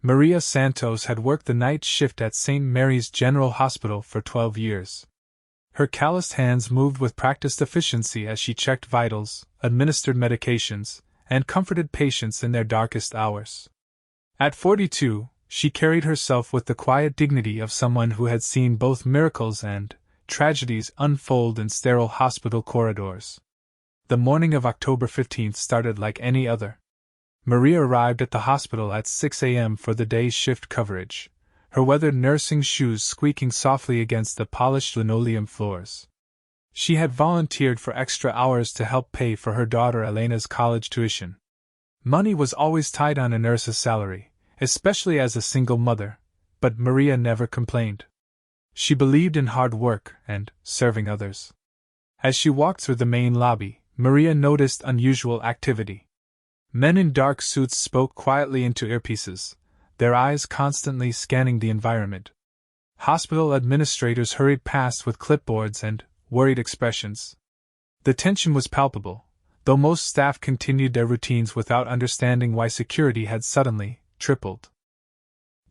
Maria Santos had worked the night shift at St. Mary's General Hospital for 12 years. Her calloused hands moved with practiced efficiency as she checked vitals, administered medications, and comforted patients in their darkest hours. At 42, she carried herself with the quiet dignity of someone who had seen both miracles and tragedies unfold in sterile hospital corridors. The morning of October 15th started like any other. Maria arrived at the hospital at 6 a.m. for the day's shift coverage, her weathered nursing shoes squeaking softly against the polished linoleum floors. She had volunteered for extra hours to help pay for her daughter Elena's college tuition. Money was always tight on a nurse's salary, especially as a single mother, but Maria never complained. She believed in hard work and serving others. As she walked through the main lobby, Maria noticed unusual activity. Men in dark suits spoke quietly into earpieces, their eyes constantly scanning the environment. Hospital administrators hurried past with clipboards and worried expressions. The tension was palpable, though most staff continued their routines without understanding why security had suddenly tripled.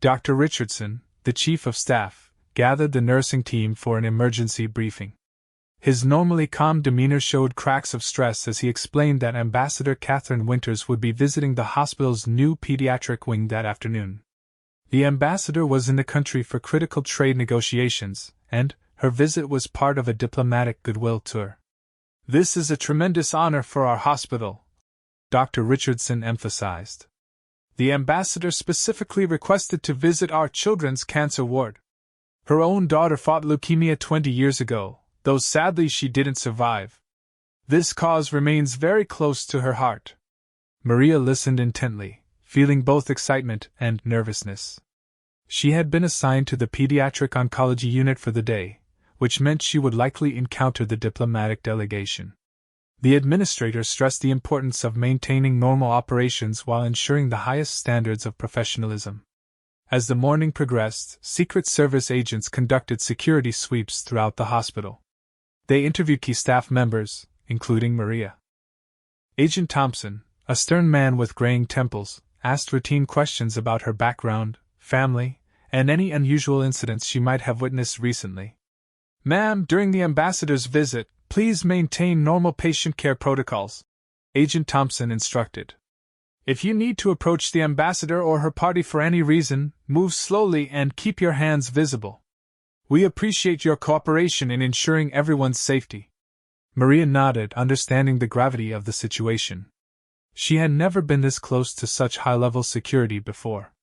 Dr. Richardson, the chief of staff, gathered the nursing team for an emergency briefing. His normally calm demeanor showed cracks of stress as he explained that Ambassador Catherine Winters would be visiting the hospital's new pediatric wing that afternoon. The ambassador was in the country for critical trade negotiations, and her visit was part of a diplomatic goodwill tour. "This is a tremendous honor for our hospital," Dr. Richardson emphasized. "The ambassador specifically requested to visit our children's cancer ward. Her own daughter fought leukemia 20 years ago, though sadly she didn't survive. This cause remains very close to her heart." Maria listened intently, feeling both excitement and nervousness. She had been assigned to the pediatric oncology unit for the day, which meant she would likely encounter the diplomatic delegation. The administrator stressed the importance of maintaining normal operations while ensuring the highest standards of professionalism. As the morning progressed, Secret Service agents conducted security sweeps throughout the hospital. They interviewed key staff members, including Maria. Agent Thompson, a stern man with graying temples, asked routine questions about her background, family, and any unusual incidents she might have witnessed recently. "Ma'am, during the ambassador's visit, please maintain normal patient care protocols," Agent Thompson instructed. "If you need to approach the ambassador or her party for any reason, move slowly and keep your hands visible. We appreciate your cooperation in ensuring everyone's safety." Maria nodded, understanding the gravity of the situation. She had never been this close to such high-level security before.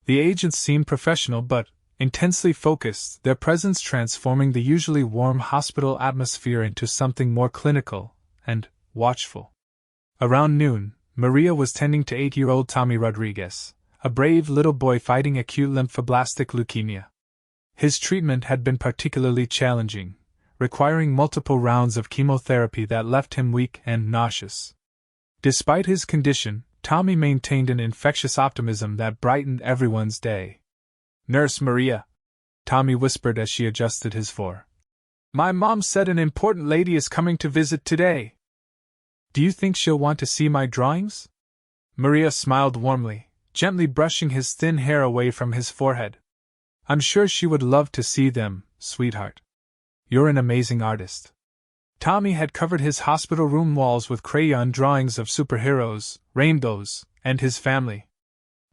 The agents seemed professional but intensely focused, their presence transforming the usually warm hospital atmosphere into something more clinical and watchful. Around noon, Maria was tending to 8-year-old Tommy Rodriguez, a brave little boy fighting acute lymphoblastic leukemia. His treatment had been particularly challenging, requiring multiple rounds of chemotherapy that left him weak and nauseous. Despite his condition, Tommy maintained an infectious optimism that brightened everyone's day. "Nurse Maria," Tommy whispered as she adjusted his fur. "My mom said an important lady is coming to visit today. Do you think she'll want to see my drawings?" Maria smiled warmly, gently brushing his thin hair away from his forehead. "I'm sure she would love to see them, sweetheart. You're an amazing artist." Tommy had covered his hospital room walls with crayon drawings of superheroes, rainbows, and his family.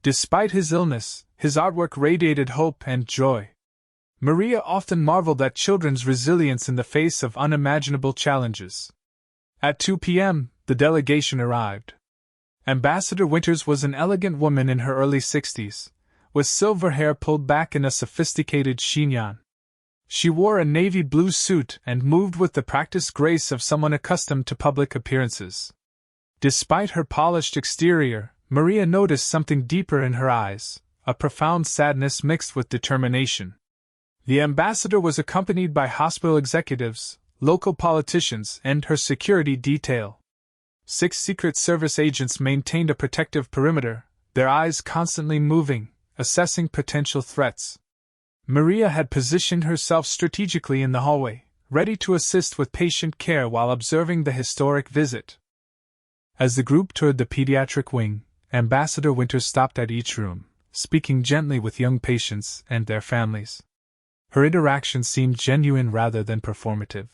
Despite his illness, his artwork radiated hope and joy. Maria often marveled at children's resilience in the face of unimaginable challenges. At 2 p.m., the delegation arrived. Ambassador Winters was an elegant woman in her early 60s, with silver hair pulled back in a sophisticated chignon. She wore a navy blue suit and moved with the practiced grace of someone accustomed to public appearances. Despite her polished exterior, Maria noticed something deeper in her eyes, a profound sadness mixed with determination. The ambassador was accompanied by hospital executives, local politicians, and her security detail. 6 Secret Service agents maintained a protective perimeter, their eyes constantly moving, assessing potential threats. Maria had positioned herself strategically in the hallway, ready to assist with patient care while observing the historic visit. As the group toured the pediatric wing, Ambassador Winters stopped at each room, speaking gently with young patients and their families. Her interaction seemed genuine rather than performative.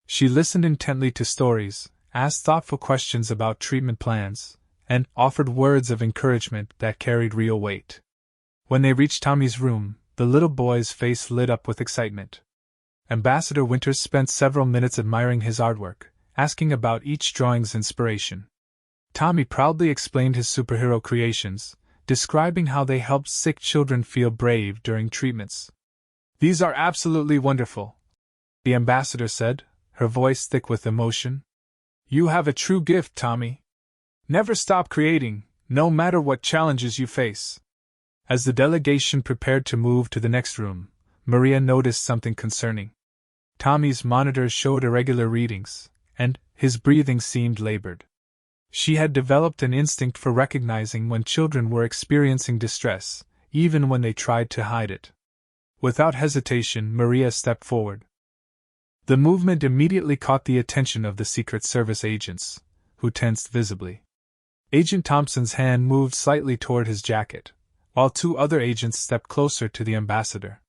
She listened intently to stories, asked thoughtful questions about treatment plans, and offered words of encouragement that carried real weight. When they reached Tommy's room, the little boy's face lit up with excitement. Ambassador Winters spent several minutes admiring his artwork, asking about each drawing's inspiration. Tommy proudly explained his superhero creations, describing how they helped sick children feel brave during treatments. "These are absolutely wonderful," the ambassador said, her voice thick with emotion. "You have a true gift, Tommy. Never stop creating, no matter what challenges you face." As the delegation prepared to move to the next room, Maria noticed something concerning. Tommy's monitors showed irregular readings, and his breathing seemed labored. She had developed an instinct for recognizing when children were experiencing distress, even when they tried to hide it. Without hesitation, Maria stepped forward. The movement immediately caught the attention of the Secret Service agents, who tensed visibly. Agent Thompson's hand moved slightly toward his jacket, while two other agents stepped closer to the ambassador.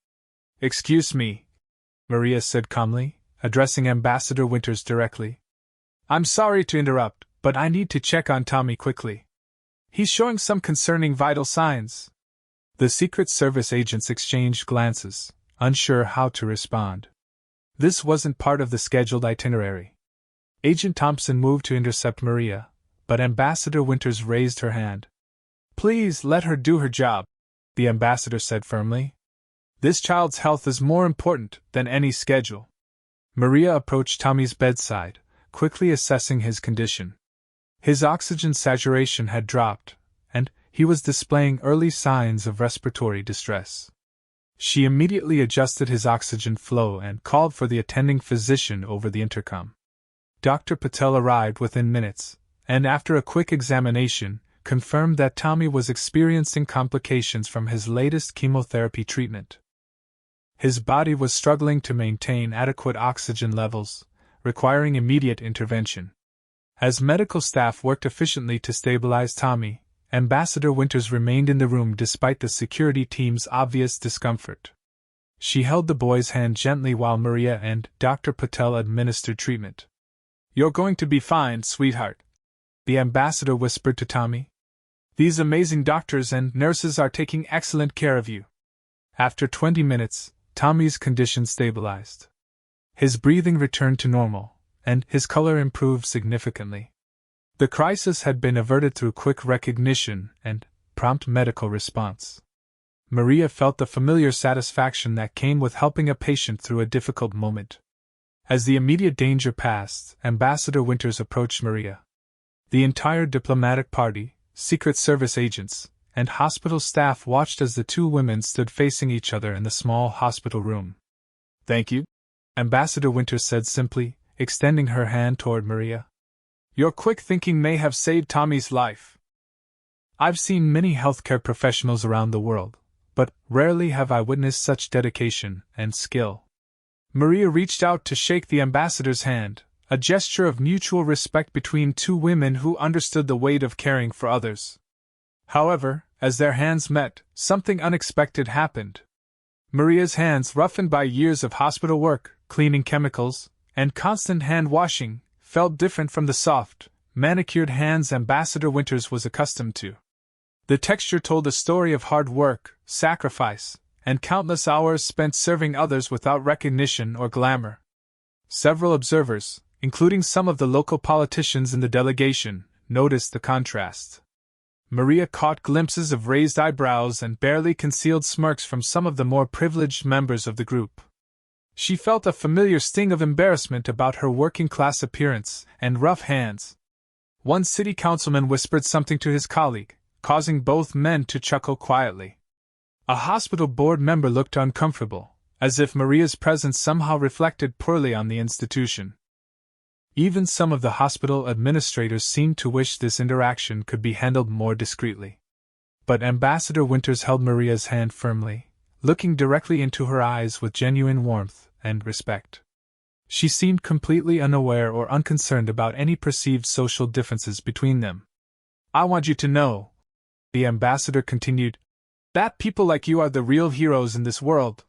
"Excuse me," Maria said calmly, addressing Ambassador Winters directly. "I'm sorry to interrupt, but I need to check on Tommy quickly. He's showing some concerning vital signs." The Secret Service agents exchanged glances, unsure how to respond. This wasn't part of the scheduled itinerary. Agent Thompson moved to intercept Maria, but Ambassador Winters raised her hand. "Please let her do her job," the ambassador said firmly. "This child's health is more important than any schedule." Maria approached Tommy's bedside, quickly assessing his condition. His oxygen saturation had dropped, and he was displaying early signs of respiratory distress. She immediately adjusted his oxygen flow and called for the attending physician over the intercom. Dr. Patel arrived within minutes, and after a quick examination, confirmed that Tommy was experiencing complications from his latest chemotherapy treatment. His body was struggling to maintain adequate oxygen levels, requiring immediate intervention. As medical staff worked efficiently to stabilize Tommy, Ambassador Winters remained in the room despite the security team's obvious discomfort. She held the boy's hand gently while Maria and Dr. Patel administered treatment. "You're going to be fine, sweetheart," the ambassador whispered to Tommy. "These amazing doctors and nurses are taking excellent care of you." After 20 minutes, Tommy's condition stabilized. His breathing returned to normal, and his color improved significantly. The crisis had been averted through quick recognition and prompt medical response. Maria felt the familiar satisfaction that came with helping a patient through a difficult moment. As the immediate danger passed, Ambassador Winters approached Maria. The entire diplomatic party, Secret Service agents, and hospital staff watched as the two women stood facing each other in the small hospital room. "Thank you," Ambassador Winters said simply, extending her hand toward Maria. "Your quick thinking may have saved Tommy's life. I've seen many healthcare professionals around the world, but rarely have I witnessed such dedication and skill." Maria reached out to shake the ambassador's hand, a gesture of mutual respect between two women who understood the weight of caring for others. However, as their hands met, something unexpected happened. Maria's hands, roughened by years of hospital work, cleaning chemicals, and constant hand washing, felt different from the soft, manicured hands Ambassador Winters was accustomed to. The texture told a story of hard work, sacrifice, and countless hours spent serving others without recognition or glamour. Several observers, including some of the local politicians in the delegation, noticed the contrast. Maria caught glimpses of raised eyebrows and barely concealed smirks from some of the more privileged members of the group. She felt a familiar sting of embarrassment about her working-class appearance and rough hands. One city councilman whispered something to his colleague, causing both men to chuckle quietly. A hospital board member looked uncomfortable, as if Maria's presence somehow reflected poorly on the institution. Even some of the hospital administrators seemed to wish this interaction could be handled more discreetly. But Ambassador Winters held Maria's hand firmly, looking directly into her eyes with genuine warmth and respect. She seemed completely unaware or unconcerned about any perceived social differences between them. "I want you to know," the ambassador continued, That people like you are the real heroes in this world.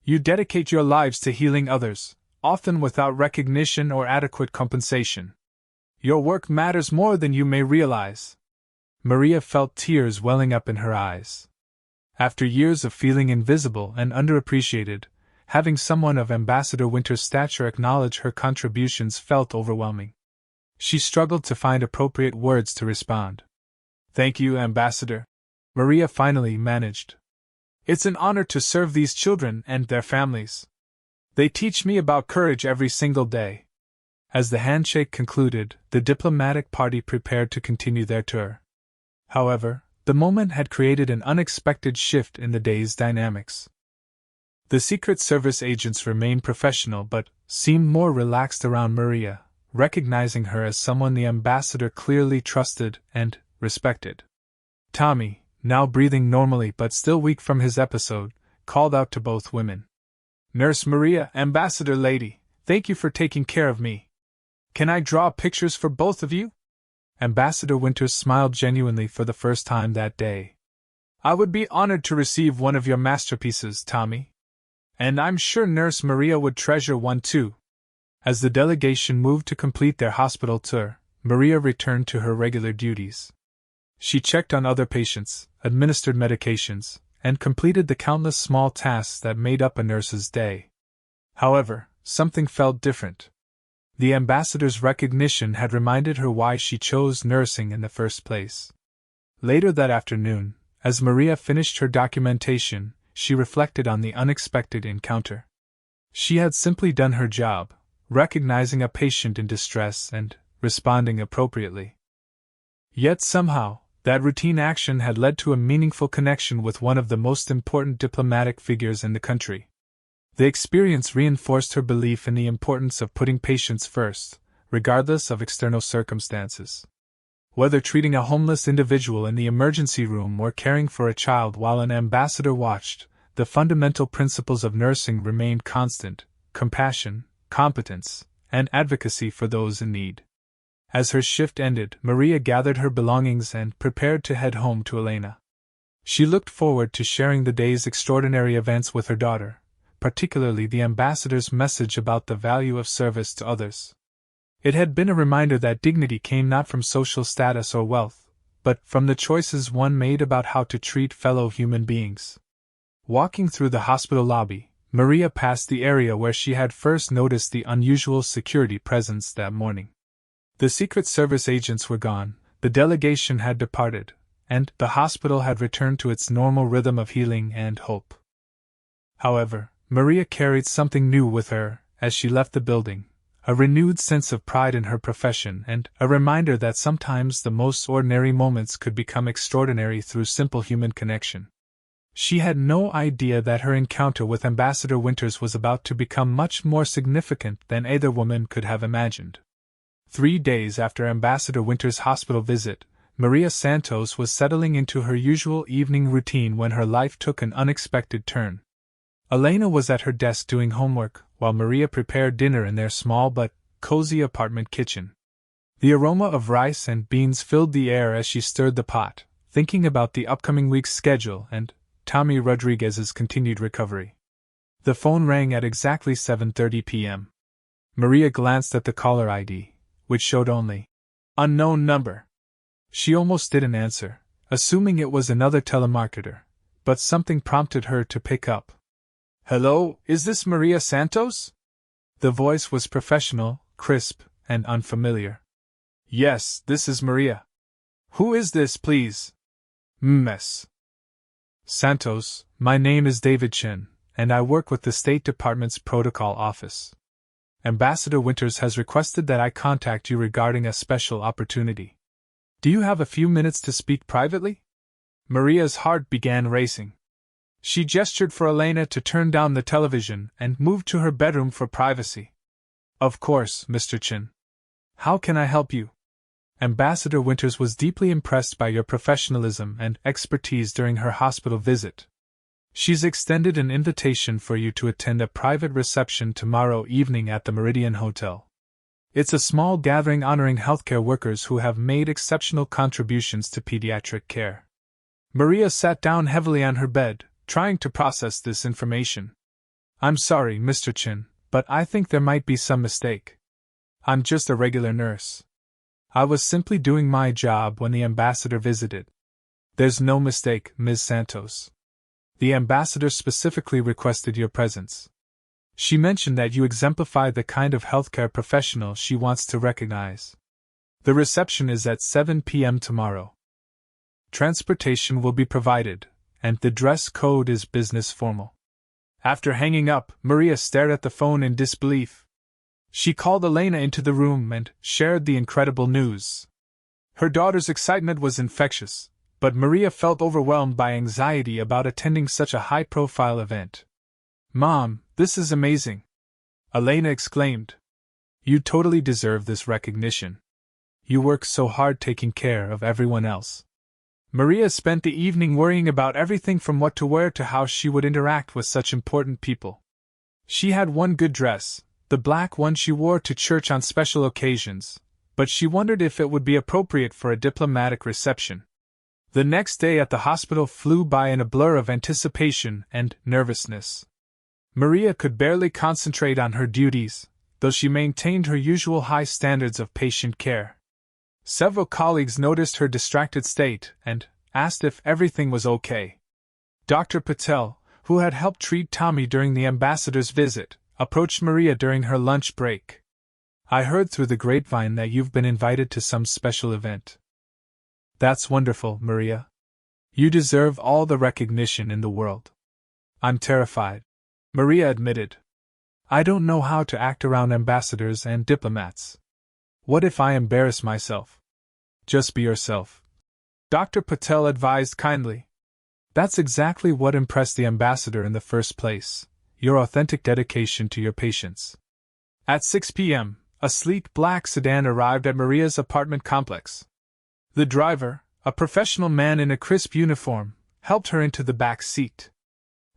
You dedicate your lives to healing others, often without recognition or adequate compensation. Your work matters more than you may realize." Maria felt tears welling up in her eyes. After years of feeling invisible and underappreciated, having someone of Ambassador Winter's stature acknowledge her contributions felt overwhelming. She struggled to find appropriate words to respond. "Thank you, Ambassador," Maria finally managed. "It's an honor to serve these children and their families. They teach me about courage every single day." As the handshake concluded, the diplomatic party prepared to continue their tour. However, the moment had created an unexpected shift in the day's dynamics. The Secret Service agents remained professional but seemed more relaxed around Maria, recognizing her as someone the ambassador clearly trusted and respected. Tommy, now breathing normally but still weak from his episode, called out to both women. "Nurse Maria, Ambassador Lady, thank you for taking care of me. Can I draw pictures for both of you?" Ambassador Winters smiled genuinely for the first time that day. "I would be honored to receive one of your masterpieces, Tommy. And I'm sure Nurse Maria would treasure one too." As the delegation moved to complete their hospital tour, Maria returned to her regular duties. She checked on other patients, administered medications, and completed the countless small tasks that made up a nurse's day. However, something felt different. The ambassador's recognition had reminded her why she chose nursing in the first place. Later that afternoon, as Maria finished her documentation, she reflected on the unexpected encounter. She had simply done her job, recognizing a patient in distress and responding appropriately. Yet somehow, that routine action had led to a meaningful connection with one of the most important diplomatic figures in the country. The experience reinforced her belief in the importance of putting patients first, regardless of external circumstances. Whether treating a homeless individual in the emergency room or caring for a child while an ambassador watched, the fundamental principles of nursing remained constant: compassion, competence, and advocacy for those in need. As her shift ended, Maria gathered her belongings and prepared to head home to Elena. She looked forward to sharing the day's extraordinary events with her daughter, particularly the ambassador's message about the value of service to others. It had been a reminder that dignity came not from social status or wealth, but from the choices one made about how to treat fellow human beings. Walking through the hospital lobby, Maria passed the area where she had first noticed the unusual security presence that morning. The Secret Service agents were gone, the delegation had departed, and the hospital had returned to its normal rhythm of healing and hope. However, Maria carried something new with her as she left the building, a renewed sense of pride in her profession and a reminder that sometimes the most ordinary moments could become extraordinary through simple human connection. She had no idea that her encounter with Ambassador Winters was about to become much more significant than either woman could have imagined. 3 days after Ambassador Winters' hospital visit, Maria Santos was settling into her usual evening routine when her life took an unexpected turn. Elena was at her desk doing homework, while Maria prepared dinner in their small but cozy apartment kitchen. The aroma of rice and beans filled the air as she stirred the pot, thinking about the upcoming week's schedule and Tommy Rodriguez's continued recovery. The phone rang at exactly 7:30 p.m. Maria glanced at the caller ID, which showed only unknown number. She almost didn't answer, assuming it was another telemarketer, but something prompted her to pick up. "Hello, is this Maria Santos?" The voice was professional, crisp, and unfamiliar. "Yes, this is Maria. Who is this, please?" "Ms. Santos, my name is David Chin, and I work with the State Department's Protocol Office. Ambassador Winters has requested that I contact you regarding a special opportunity. Do you have a few minutes to speak privately?" Maria's heart began racing. She gestured for Elena to turn down the television and moved to her bedroom for privacy. "Of course, Mr. Chin. How can I help you?" Ambassador Winters was deeply impressed by your professionalism and expertise during her hospital visit. She's extended an invitation for you to attend a private reception tomorrow evening at the Meridian Hotel. It's a small gathering honoring healthcare workers who have made exceptional contributions to pediatric care. Maria sat down heavily on her bed, trying to process this information. I'm sorry, Mr. Chin, but I think there might be some mistake. I'm just a regular nurse. I was simply doing my job when the ambassador visited. There's no mistake, Ms. Santos. The ambassador specifically requested your presence. She mentioned that you exemplify the kind of healthcare professional she wants to recognize. The reception is at 7 p.m. tomorrow. Transportation will be provided, and the dress code is business formal. After hanging up, Maria stared at the phone in disbelief. She called Elena into the room and shared the incredible news. Her daughter's excitement was infectious, but Maria felt overwhelmed by anxiety about attending such a high-profile event. Mom, this is amazing! Elena exclaimed. You totally deserve this recognition. You work so hard taking care of everyone else. Maria spent the evening worrying about everything from what to wear to how she would interact with such important people. She had one good dress, the black one she wore to church on special occasions, but she wondered if it would be appropriate for a diplomatic reception. The next day at the hospital flew by in a blur of anticipation and nervousness. Maria could barely concentrate on her duties, though she maintained her usual high standards of patient care. Several colleagues noticed her distracted state and asked if everything was okay. Dr. Patel, who had helped treat Tommy during the ambassador's visit, approached Maria during her lunch break. I heard through the grapevine that you've been invited to some special event. That's wonderful, Maria. You deserve all the recognition in the world. I'm terrified, Maria admitted. I don't know how to act around ambassadors and diplomats. What if I embarrass myself? Just be yourself, Dr. Patel advised kindly. That's exactly what impressed the ambassador in the first place, your authentic dedication to your patients. At 6 p.m., a sleek black sedan arrived at Maria's apartment complex. The driver, a professional man in a crisp uniform, helped her into the back seat.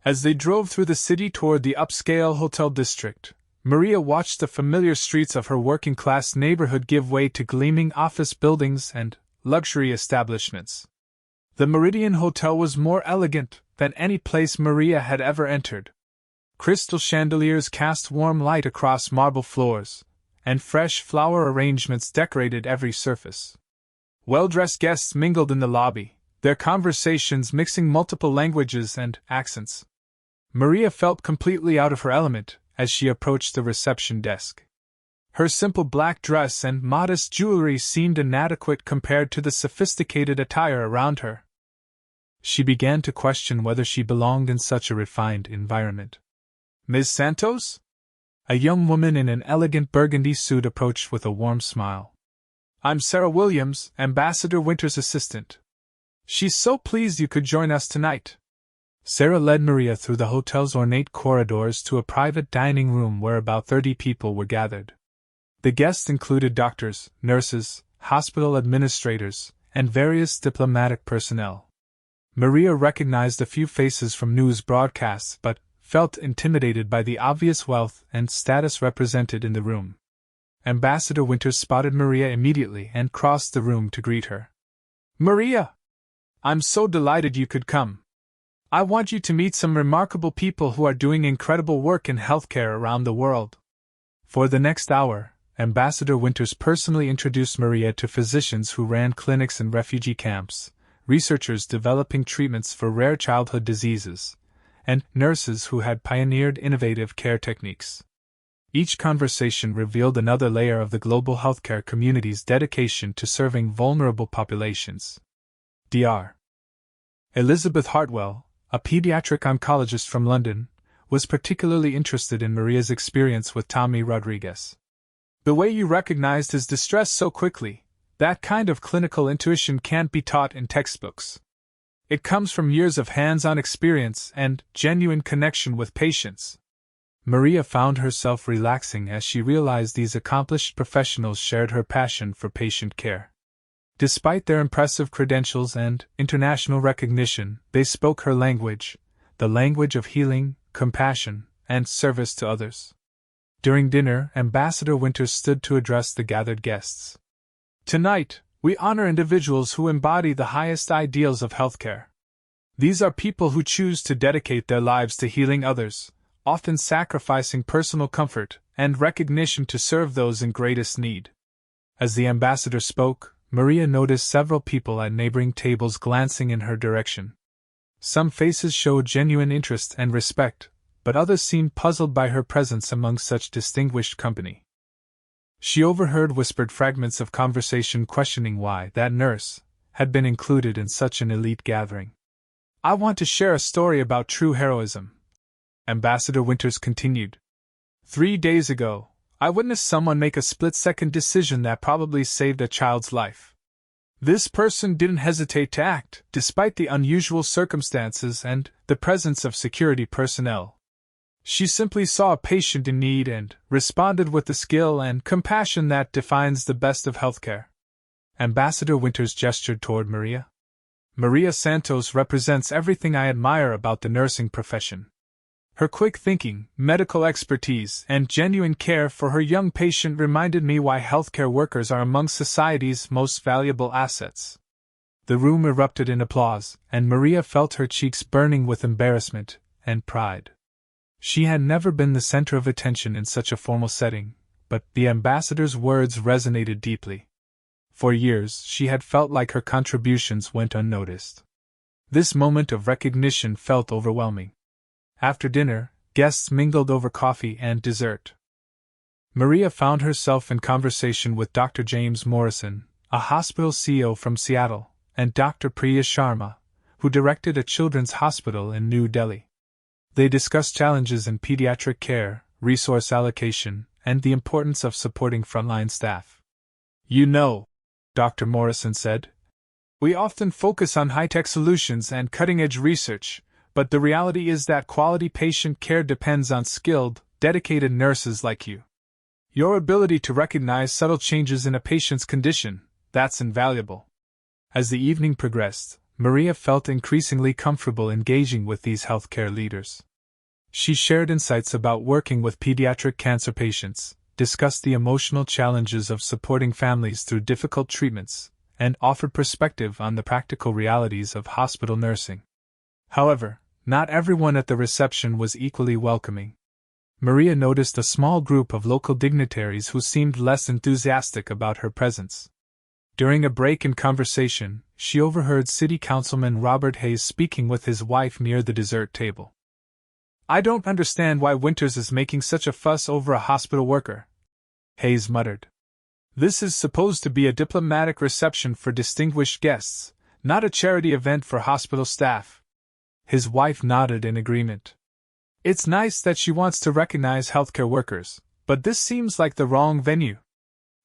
As they drove through the city toward the upscale hotel district, Maria watched the familiar streets of her working-class neighborhood give way to gleaming office buildings and luxury establishments. The Meridian Hotel was more elegant than any place Maria had ever entered. Crystal chandeliers cast warm light across marble floors, and fresh flower arrangements decorated every surface. Well-dressed guests mingled in the lobby, their conversations mixing multiple languages and accents. Maria felt completely out of her element as she approached the reception desk. Her simple black dress and modest jewelry seemed inadequate compared to the sophisticated attire around her. She began to question whether she belonged in such a refined environment. Ms. Santos? A young woman in an elegant burgundy suit approached with a warm smile. I'm Sarah Williams, Ambassador Winter's assistant. She's so pleased you could join us tonight. Sarah led Maria through the hotel's ornate corridors to a private dining room where about 30 people were gathered. The guests included doctors, nurses, hospital administrators, and various diplomatic personnel. Maria recognized a few faces from news broadcasts but felt intimidated by the obvious wealth and status represented in the room. Ambassador Winters spotted Maria immediately and crossed the room to greet her. Maria! I'm so delighted you could come. I want you to meet some remarkable people who are doing incredible work in healthcare around the world. For the next hour, Ambassador Winters personally introduced Maria to physicians who ran clinics in refugee camps, researchers developing treatments for rare childhood diseases, and nurses who had pioneered innovative care techniques. Each conversation revealed another layer of the global healthcare community's dedication to serving vulnerable populations. Dr. Elizabeth Hartwell, a pediatric oncologist from London, was particularly interested in Maria's experience with Tommy Rodriguez. The way you recognized his distress so quickly, that kind of clinical intuition can't be taught in textbooks. It comes from years of hands-on experience and genuine connection with patients. Maria found herself relaxing as she realized these accomplished professionals shared her passion for patient care. Despite their impressive credentials and international recognition, they spoke her language, the language of healing, compassion, and service to others. During dinner, Ambassador Winters stood to address the gathered guests. Tonight, we honor individuals who embody the highest ideals of healthcare. These are people who choose to dedicate their lives to healing others, often sacrificing personal comfort and recognition to serve those in greatest need. As the ambassador spoke, Maria noticed several people at neighboring tables glancing in her direction. Some faces showed genuine interest and respect, but others seemed puzzled by her presence among such distinguished company. She overheard whispered fragments of conversation questioning why that nurse had been included in such an elite gathering. "I want to share a story about true heroism," Ambassador Winters continued. "3 days ago, I witnessed someone make a split-second decision that probably saved a child's life. This person didn't hesitate to act, despite the unusual circumstances and the presence of security personnel. She simply saw a patient in need and responded with the skill and compassion that defines the best of healthcare." Ambassador Winters gestured toward Maria. "Maria Santos represents everything I admire about the nursing profession. Her quick thinking, medical expertise, and genuine care for her young patient reminded me why healthcare workers are among society's most valuable assets." The room erupted in applause, and Maria felt her cheeks burning with embarrassment and pride. She had never been the center of attention in such a formal setting, but the ambassador's words resonated deeply. For years, she had felt like her contributions went unnoticed. This moment of recognition felt overwhelming. After dinner, guests mingled over coffee and dessert. Maria found herself in conversation with Dr. James Morrison, a hospital CEO from Seattle, and Dr. Priya Sharma, who directed a children's hospital in New Delhi. They discussed challenges in pediatric care, resource allocation, and the importance of supporting frontline staff. "You know," Dr. Morrison said, "we often focus on high-tech solutions and cutting-edge research, but the reality is that quality patient care depends on skilled, dedicated nurses like you. Your ability to recognize subtle changes in a patient's condition, that's invaluable." As the evening progressed, Maria felt increasingly comfortable engaging with these healthcare leaders. She shared insights about working with pediatric cancer patients, discussed the emotional challenges of supporting families through difficult treatments, and offered perspective on the practical realities of hospital nursing. However, not everyone at the reception was equally welcoming. Maria noticed a small group of local dignitaries who seemed less enthusiastic about her presence. During a break in conversation, she overheard City Councilman Robert Hayes speaking with his wife near the dessert table. "I don't understand why Winters is making such a fuss over a hospital worker," Hayes muttered. "This is supposed to be a diplomatic reception for distinguished guests, not a charity event for hospital staff." His wife nodded in agreement. "It's nice that she wants to recognize healthcare workers, but this seems like the wrong venue.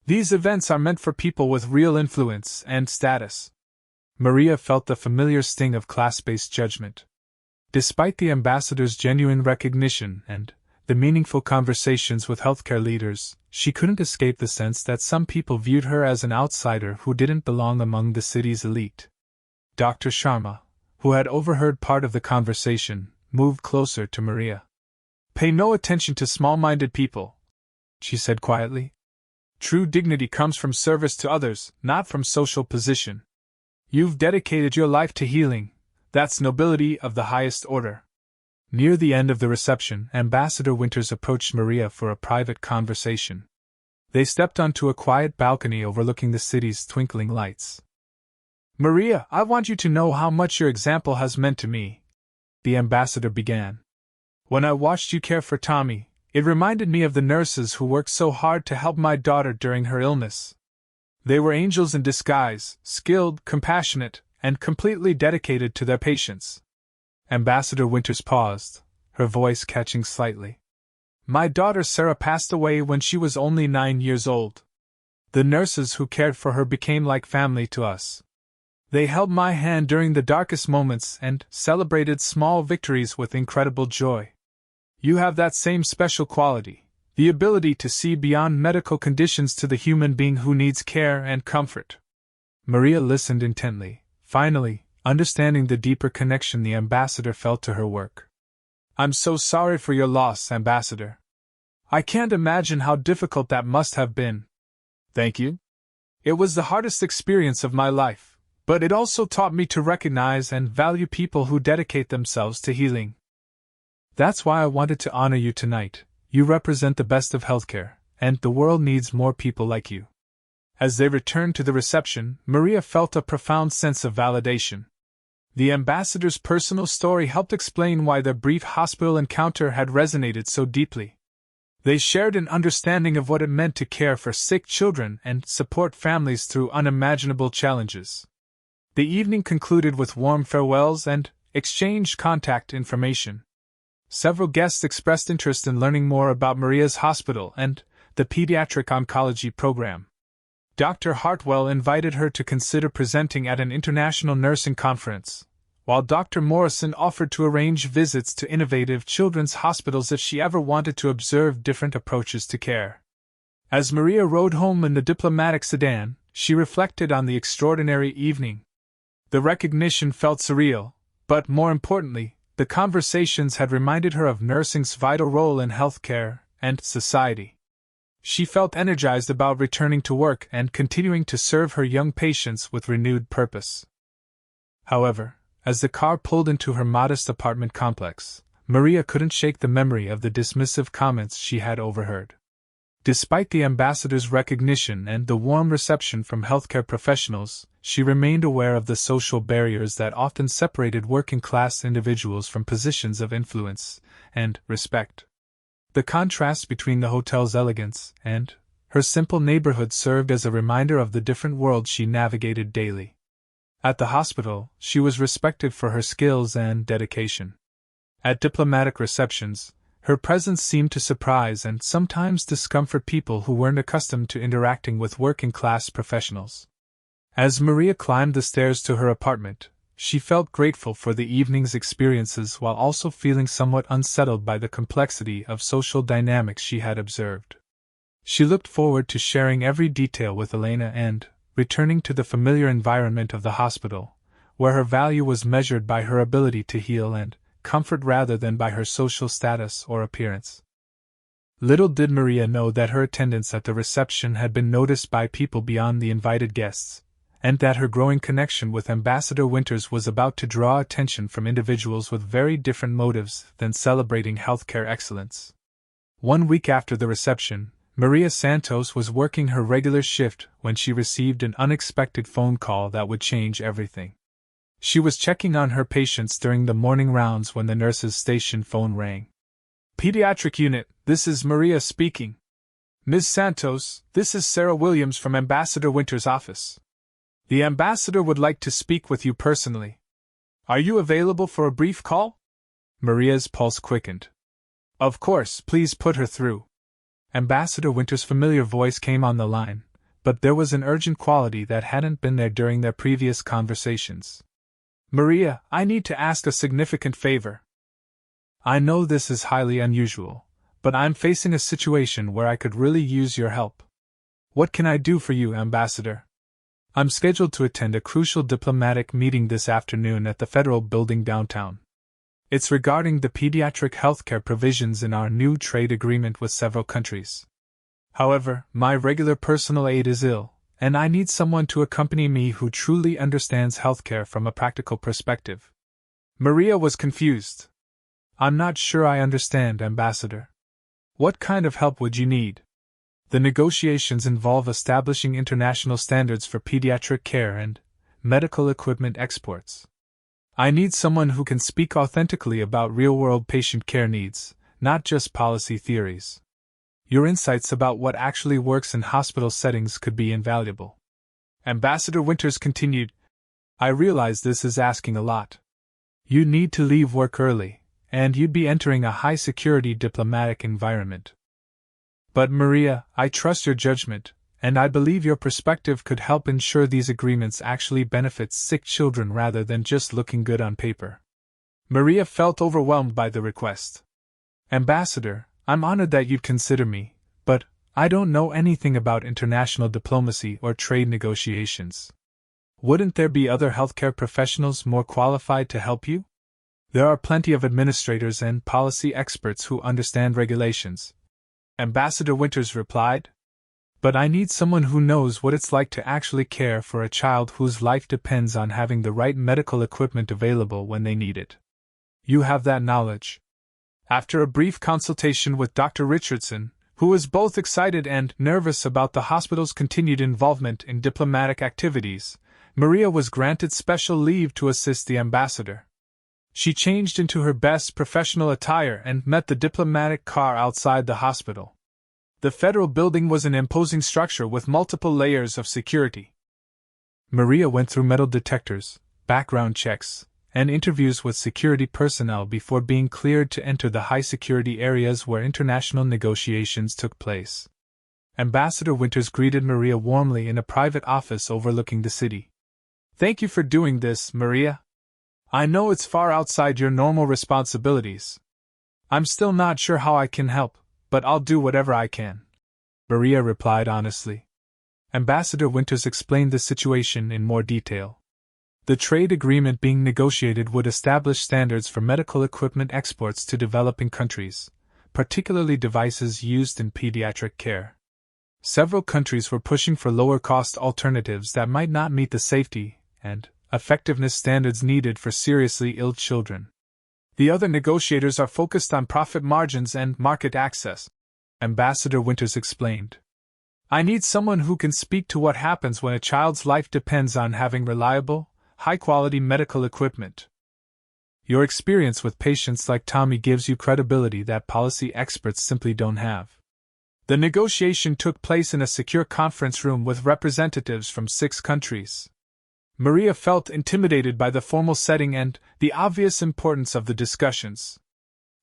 These events are meant for people with real influence and status." Maria felt the familiar sting of class-based judgment. Despite the ambassador's genuine recognition and the meaningful conversations with healthcare leaders, she couldn't escape the sense that some people viewed her as an outsider who didn't belong among the city's elite. Dr. Sharma, who had overheard part of the conversation, moved closer to Maria. "Pay no attention to small-minded people," she said quietly. "True dignity comes from service to others, not from social position. You've dedicated your life to healing. That's nobility of the highest order." Near the end of the reception, Ambassador Winters approached Maria for a private conversation. They stepped onto a quiet balcony overlooking the city's twinkling lights. "Maria, I want you to know how much your example has meant to me," the ambassador began. "When I watched you care for Tommy, it reminded me of the nurses who worked so hard to help my daughter during her illness. They were angels in disguise, skilled, compassionate, and completely dedicated to their patients." Ambassador Winters paused, her voice catching slightly. "My daughter Sarah passed away when she was only 9 years old. The nurses who cared for her became like family to us. They held my hand during the darkest moments and celebrated small victories with incredible joy. You have that same special quality, the ability to see beyond medical conditions to the human being who needs care and comfort." Maria listened intently, finally, understanding the deeper connection the ambassador felt to her work. "I'm so sorry for your loss, Ambassador. I can't imagine how difficult that must have been." "Thank you. It was the hardest experience of my life, But it also taught me to recognize and value people who dedicate themselves to healing. That's why I wanted to honor you tonight. You represent the best of healthcare, and the world needs more people like you." As they returned to the reception, Maria felt a profound sense of validation. The ambassador's personal story helped explain why their brief hospital encounter had resonated so deeply. They shared an understanding of what it meant to care for sick children and support families through unimaginable challenges. The evening concluded with warm farewells and exchanged contact information. Several guests expressed interest in learning more about Maria's hospital and the pediatric oncology program. Dr. Hartwell invited her to consider presenting at an international nursing conference, while Dr. Morrison offered to arrange visits to innovative children's hospitals if she ever wanted to observe different approaches to care. As Maria rode home in the diplomatic sedan, she reflected on the extraordinary evening. The recognition felt surreal, but more importantly, the conversations had reminded her of nursing's vital role in healthcare and society. She felt energized about returning to work and continuing to serve her young patients with renewed purpose. However, as the car pulled into her modest apartment complex, Maria couldn't shake the memory of the dismissive comments she had overheard. Despite the ambassador's recognition and the warm reception from healthcare professionals, she remained aware of the social barriers that often separated working-class individuals from positions of influence and respect. The contrast between the hotel's elegance and her simple neighborhood served as a reminder of the different worlds she navigated daily. At the hospital, she was respected for her skills and dedication. At diplomatic receptions, her presence seemed to surprise and sometimes discomfort people who weren't accustomed to interacting with working-class professionals. As Maria climbed the stairs to her apartment, she felt grateful for the evening's experiences while also feeling somewhat unsettled by the complexity of social dynamics she had observed. She looked forward to sharing every detail with Elena and returning to the familiar environment of the hospital, where her value was measured by her ability to heal and comfort rather than by her social status or appearance. Little did Maria know that her attendance at the reception had been noticed by people beyond the invited guests, and that her growing connection with Ambassador Winters was about to draw attention from individuals with very different motives than celebrating healthcare excellence. 1 week after the reception, Maria Santos was working her regular shift when she received an unexpected phone call that would change everything. She was checking on her patients during the morning rounds when the nurse's station phone rang. "Pediatric unit, this is Maria speaking. Ms. Santos, this is Sarah Williams from Ambassador Winters' office. The ambassador would like to speak with you personally. Are you available for a brief call?" Maria's pulse quickened. "Of course, please put her through." Ambassador Winters' familiar voice came on the line, but there was an urgent quality that hadn't been there during their previous conversations. "Maria, I need to ask a significant favor. I know this is highly unusual, but I'm facing a situation where I could really use your help." "What can I do for you, Ambassador?" "I'm scheduled to attend a crucial diplomatic meeting this afternoon at the Federal Building downtown. It's regarding the pediatric healthcare provisions in our new trade agreement with several countries. However, my regular personal aide is ill, and I need someone to accompany me who truly understands healthcare from a practical perspective." Maria was confused. "I'm not sure I understand, Ambassador. What kind of help would you need?" "The negotiations involve establishing international standards for pediatric care and medical equipment exports. I need someone who can speak authentically about real-world patient care needs, not just policy theories. Your insights about what actually works in hospital settings could be invaluable." Ambassador Winters continued, "I realize this is asking a lot. You need to leave work early, and you'd be entering a high-security diplomatic environment. But Maria, I trust your judgment, and I believe your perspective could help ensure these agreements actually benefit sick children rather than just looking good on paper." Maria felt overwhelmed by the request. "Ambassador, I'm honored that you'd consider me, but I don't know anything about international diplomacy or trade negotiations. Wouldn't there be other healthcare professionals more qualified to help you? There are plenty of administrators and policy experts who understand regulations," Ambassador Winters replied. But I need someone who knows what it's like to actually care for a child whose life depends on having the right medical equipment available when they need it. You have that knowledge. After a brief consultation with Dr. Richardson, who was both excited and nervous about the hospital's continued involvement in diplomatic activities, Maria was granted special leave to assist the ambassador. She changed into her best professional attire and met the diplomatic car outside the hospital. The federal building was an imposing structure with multiple layers of security. Maria went through metal detectors, background checks, and interviews with security personnel before being cleared to enter the high-security areas where international negotiations took place. Ambassador Winters greeted Maria warmly in a private office overlooking the city. "Thank you for doing this, Maria. I know it's far outside your normal responsibilities. I'm still not sure how I can help, but I'll do whatever I can," Maria replied honestly. Ambassador Winters explained the situation in more detail. The trade agreement being negotiated would establish standards for medical equipment exports to developing countries, particularly devices used in pediatric care. Several countries were pushing for lower-cost alternatives that might not meet the safety and effectiveness standards needed for seriously ill children. The other negotiators are focused on profit margins and market access, Ambassador Winters explained. "I need someone who can speak to what happens when a child's life depends on having reliable, high-quality medical equipment. Your experience with patients like Tommy gives you credibility that policy experts simply don't have." The negotiation took place in a secure conference room with representatives from 6 countries. Maria felt intimidated by the formal setting and the obvious importance of the discussions.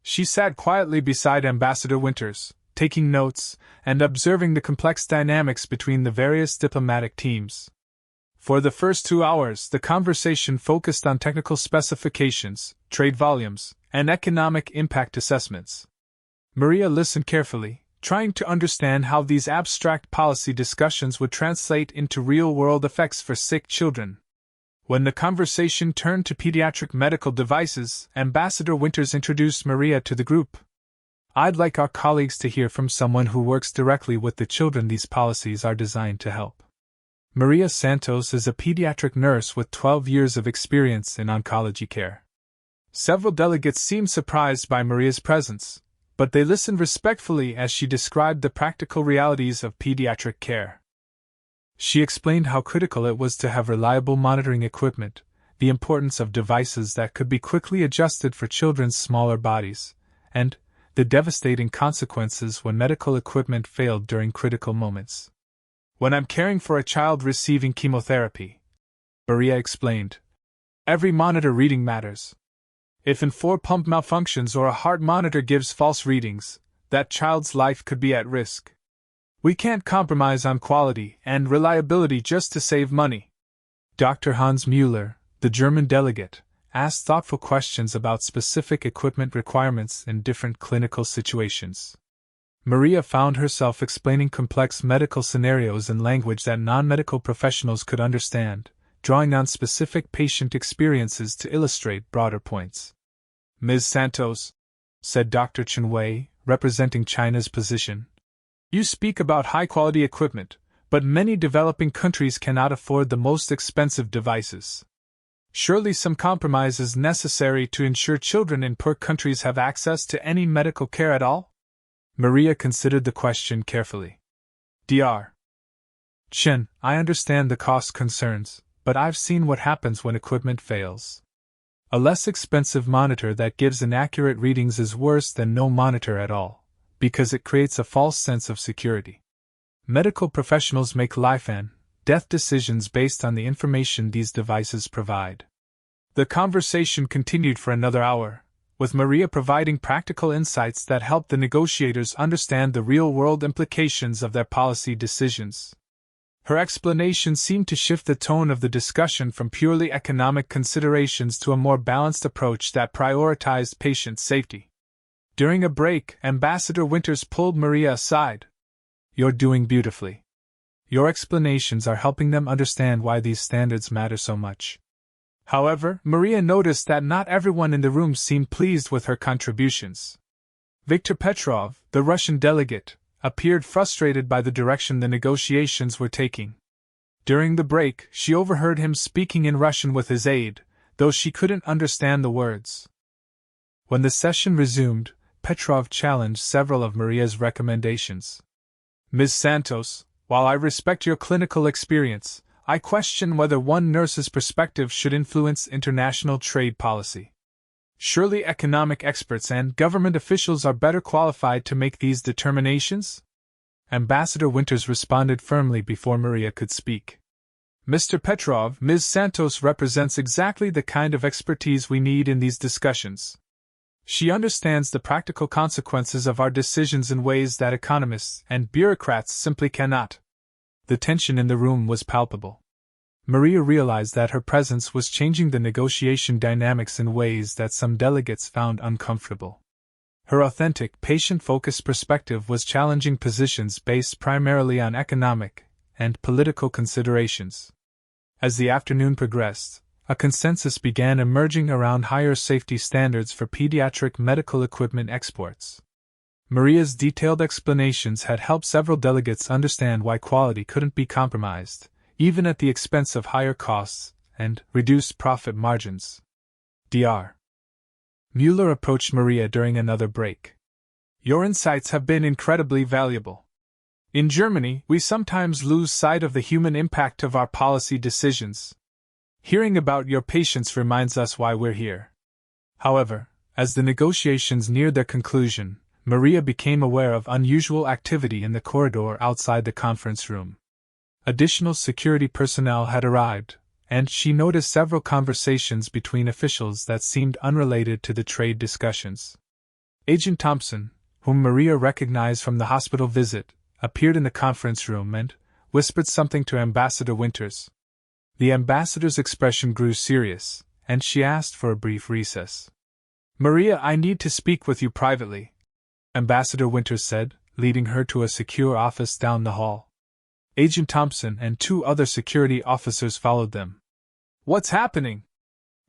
She sat quietly beside Ambassador Winters, taking notes and observing the complex dynamics between the various diplomatic teams. For the first 2 hours, the conversation focused on technical specifications, trade volumes, and economic impact assessments. Maria listened carefully, trying to understand how these abstract policy discussions would translate into real-world effects for sick children. When the conversation turned to pediatric medical devices, Ambassador Winters introduced Maria to the group. "I'd like our colleagues to hear from someone who works directly with the children these policies are designed to help." Maria Santos is a pediatric nurse with 12 years of experience in oncology care. Several delegates seemed surprised by Maria's presence, but they listened respectfully as she described the practical realities of pediatric care. She explained how critical it was to have reliable monitoring equipment, the importance of devices that could be quickly adjusted for children's smaller bodies, and the devastating consequences when medical equipment failed during critical moments. "When I'm caring for a child receiving chemotherapy," Maria explained, "every monitor reading matters. If an 4 pump malfunctions or a heart monitor gives false readings, that child's life could be at risk. We can't compromise on quality and reliability just to save money." Dr. Hans Müller, the German delegate, asked thoughtful questions about specific equipment requirements in different clinical situations. Maria found herself explaining complex medical scenarios in language that non-medical professionals could understand, drawing on specific patient experiences to illustrate broader points. "Ms. Santos," said Dr. Chen Wei, representing China's position, "you speak about high-quality equipment, but many developing countries cannot afford the most expensive devices. Surely some compromise is necessary to ensure children in poor countries have access to any medical care at all?" Maria considered the question carefully. "Dr. Chen, I understand the cost concerns, but I've seen what happens when equipment fails. A less expensive monitor that gives inaccurate readings is worse than no monitor at all, because it creates a false sense of security. Medical professionals make life and death decisions based on the information these devices provide." The conversation continued for another hour, with Maria providing practical insights that helped the negotiators understand the real-world implications of their policy decisions. Her explanation seemed to shift the tone of the discussion from purely economic considerations to a more balanced approach that prioritized patient safety. During a break, Ambassador Winters pulled Maria aside. "You're doing beautifully. Your explanations are helping them understand why these standards matter so much." However, Maria noticed that not everyone in the room seemed pleased with her contributions. Viktor Petrov, the Russian delegate, appeared frustrated by the direction the negotiations were taking. During the break, she overheard him speaking in Russian with his aide, though she couldn't understand the words. When the session resumed, Petrov challenged several of Maria's recommendations. Ms. Santos, while I respect your clinical experience, I question whether one nurse's perspective should influence international trade policy. Surely economic experts and government officials are better qualified to make these determinations? Ambassador Winters responded firmly before Maria could speak. Mr. Petrov, Ms. Santos represents exactly the kind of expertise we need in these discussions. She understands the practical consequences of our decisions in ways that economists and bureaucrats simply cannot. The tension in the room was palpable. Maria realized that her presence was changing the negotiation dynamics in ways that some delegates found uncomfortable. Her authentic, patient-focused perspective was challenging positions based primarily on economic and political considerations. As the afternoon progressed, a consensus began emerging around higher safety standards for pediatric medical equipment exports. Maria's detailed explanations had helped several delegates understand why quality couldn't be compromised, even at the expense of higher costs and reduced profit margins. Dr. Mueller approached Maria during another break. Your insights have been incredibly valuable. In Germany, we sometimes lose sight of the human impact of our policy decisions. Hearing about your patients reminds us why we're here. However, as the negotiations neared their conclusion, Maria became aware of unusual activity in the corridor outside the conference room. Additional security personnel had arrived, and she noticed several conversations between officials that seemed unrelated to the trade discussions. Agent Thompson, whom Maria recognized from the hospital visit, appeared in the conference room and whispered something to Ambassador Winters. The ambassador's expression grew serious, and she asked for a brief recess. Maria, I need to speak with you privately, Ambassador Winters said, leading her to a secure office down the hall. Agent Thompson and 2 other security officers followed them. What's happening?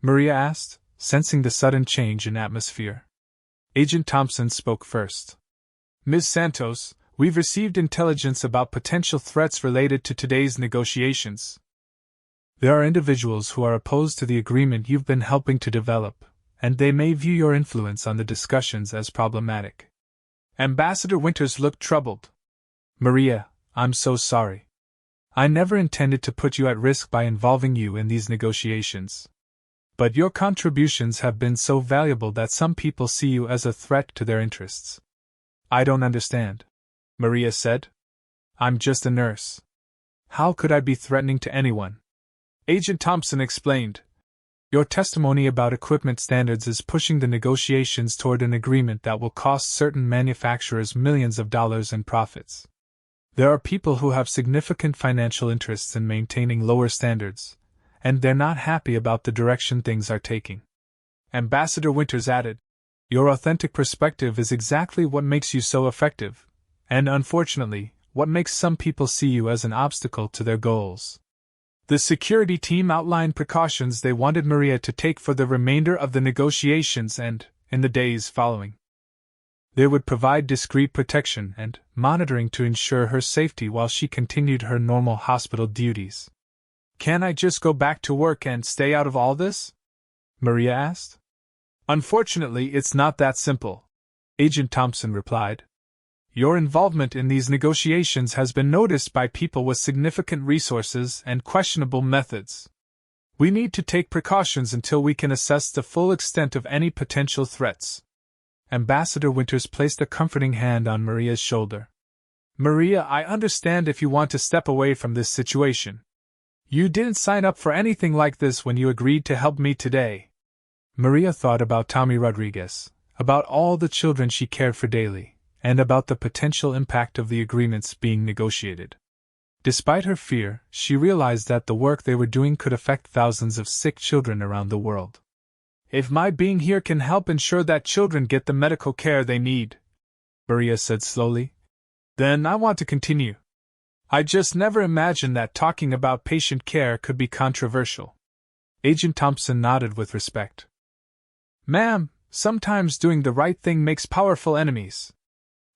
Maria asked, sensing the sudden change in atmosphere. Agent Thompson spoke first. Ms. Santos, we've received intelligence about potential threats related to today's negotiations. There are individuals who are opposed to the agreement you've been helping to develop, and they may view your influence on the discussions as problematic. Ambassador Winters looked troubled. Maria, I'm so sorry. I never intended to put you at risk by involving you in these negotiations. But your contributions have been so valuable that some people see you as a threat to their interests. I don't understand, Maria said. I'm just a nurse. How could I be threatening to anyone? Agent Thompson explained. Your testimony about equipment standards is pushing the negotiations toward an agreement that will cost certain manufacturers millions of dollars in profits. There are people who have significant financial interests in maintaining lower standards, and they're not happy about the direction things are taking. Ambassador Winters added, your authentic perspective is exactly what makes you so effective, and unfortunately, what makes some people see you as an obstacle to their goals. The security team outlined precautions they wanted Maria to take for the remainder of the negotiations and, in the days following. They would provide discreet protection and monitoring to ensure her safety while she continued her normal hospital duties. Can I just go back to work and stay out of all this? Maria asked. Unfortunately, it's not that simple, Agent Thompson replied. Your involvement in these negotiations has been noticed by people with significant resources and questionable methods. We need to take precautions until we can assess the full extent of any potential threats. Ambassador Winters placed a comforting hand on Maria's shoulder. Maria, I understand if you want to step away from this situation. You didn't sign up for anything like this when you agreed to help me today. Maria thought about Tommy Rodriguez, about all the children she cared for daily, and about the potential impact of the agreements being negotiated. Despite her fear, she realized that the work they were doing could affect thousands of sick children around the world. If my being here can help ensure that children get the medical care they need, Maria said slowly, then I want to continue. I just never imagined that talking about patient care could be controversial. Agent Thompson nodded with respect. Ma'am, sometimes doing the right thing makes powerful enemies.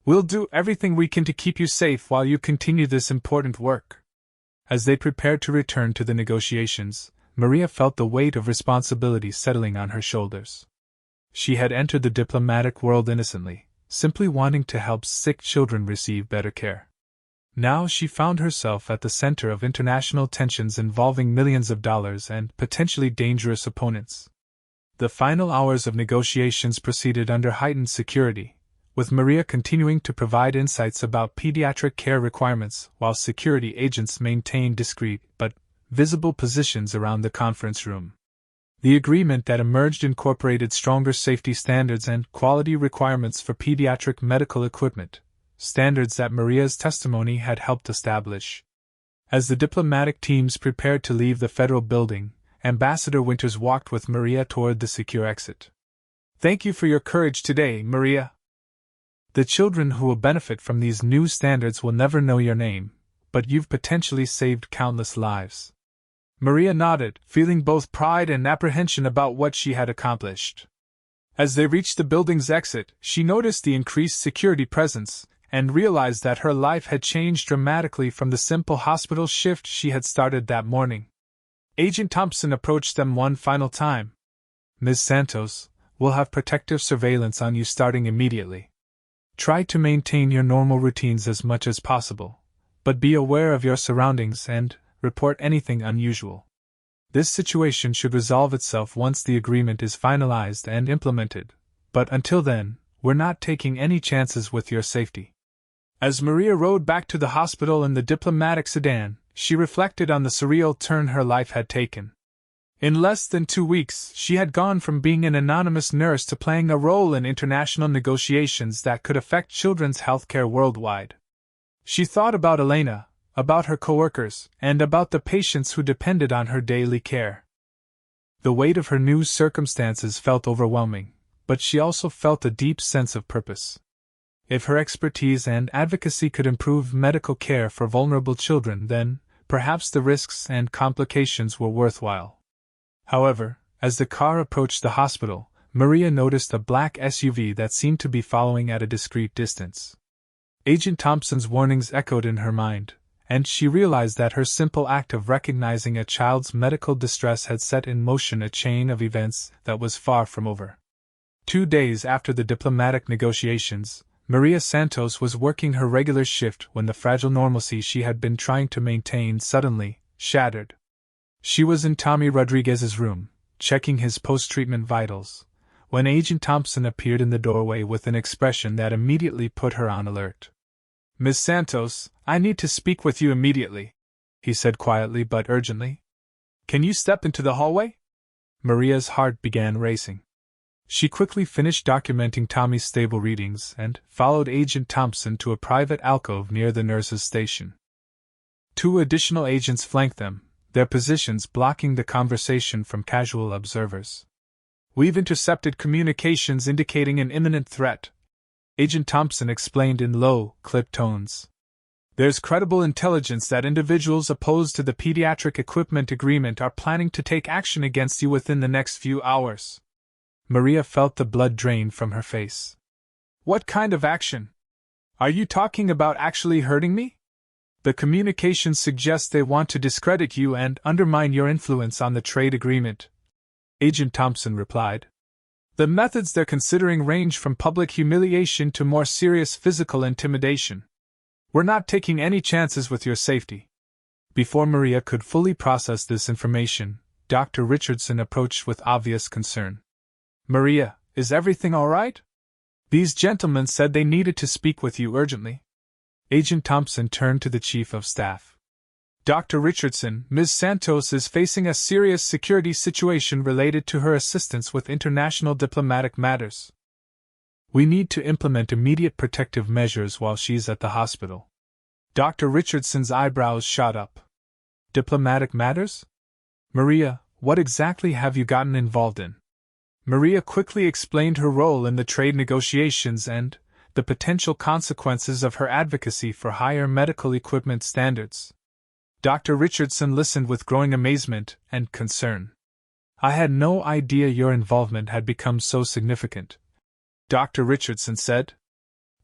We'll do everything we can to keep you safe while you continue this important work." As they prepared to return to the negotiations, Maria felt the weight of responsibility settling on her shoulders. She had entered the diplomatic world innocently, simply wanting to help sick children receive better care. Now she found herself at the center of international tensions involving millions of dollars and potentially dangerous opponents. The final hours of negotiations proceeded under heightened security, with Maria continuing to provide insights about pediatric care requirements while security agents maintained discreet but visible positions around the conference room. The agreement that emerged incorporated stronger safety standards and quality requirements for pediatric medical equipment, standards that Maria's testimony had helped establish. As the diplomatic teams prepared to leave the federal building, Ambassador Winters walked with Maria toward the secure exit. "Thank you for your courage today, Maria. The children who will benefit from these new standards will never know your name, but you've potentially saved countless lives." Maria nodded, feeling both pride and apprehension about what she had accomplished. As they reached the building's exit, she noticed the increased security presence and realized that her life had changed dramatically from the simple hospital shift she had started that morning. Agent Thompson approached them one final time. "Ms. Santos, we'll have protective surveillance on you starting immediately. Try to maintain your normal routines as much as possible, but be aware of your surroundings and report anything unusual. This situation should resolve itself once the agreement is finalized and implemented, but until then, we're not taking any chances with your safety." As Maria rode back to the hospital in the diplomatic sedan, she reflected on the surreal turn her life had taken. In less than 2 weeks, she had gone from being an anonymous nurse to playing a role in international negotiations that could affect children's healthcare worldwide. She thought about Elena, about her coworkers, and about the patients who depended on her daily care. The weight of her new circumstances felt overwhelming, but she also felt a deep sense of purpose. If her expertise and advocacy could improve medical care for vulnerable children, then perhaps the risks and complications were worthwhile. However, as the car approached the hospital, Maria noticed a black SUV that seemed to be following at a discreet distance. Agent Thompson's warnings echoed in her mind, and she realized that her simple act of recognizing a child's medical distress had set in motion a chain of events that was far from over. 2 days after the diplomatic negotiations, Maria Santos was working her regular shift when the fragile normalcy she had been trying to maintain suddenly shattered. She was in Tommy Rodriguez's room, checking his post-treatment vitals, when Agent Thompson appeared in the doorway with an expression that immediately put her on alert. "Ms. Santos, I need to speak with you immediately," he said quietly but urgently. "Can you step into the hallway?" Maria's heart began racing. She quickly finished documenting Tommy's stable readings and followed Agent Thompson to a private alcove near the nurse's station. 2 additional agents flanked them, their positions blocking the conversation from casual observers. "We've intercepted communications indicating an imminent threat," Agent Thompson explained in low, clipped tones. "There's credible intelligence that individuals opposed to the pediatric equipment agreement are planning to take action against you within the next few hours." Maria felt the blood drain from her face. "What kind of action? Are you talking about actually hurting me?" "The communications suggest they want to discredit you and undermine your influence on the trade agreement," Agent Thompson replied. "The methods they're considering range from public humiliation to more serious physical intimidation. We're not taking any chances with your safety." Before Maria could fully process this information, Dr. Richardson approached with obvious concern. "Maria, is everything all right? These gentlemen said they needed to speak with you urgently." Agent Thompson turned to the Chief of Staff. "Dr. Richardson, Ms. Santos is facing a serious security situation related to her assistance with international diplomatic matters. We need to implement immediate protective measures while she's at the hospital." Dr. Richardson's eyebrows shot up. "Diplomatic matters? Maria, what exactly have you gotten involved in?" Maria quickly explained her role in the trade negotiations and the potential consequences of her advocacy for higher medical equipment standards. Dr. Richardson listened with growing amazement and concern. "I had no idea your involvement had become so significant," Dr. Richardson said.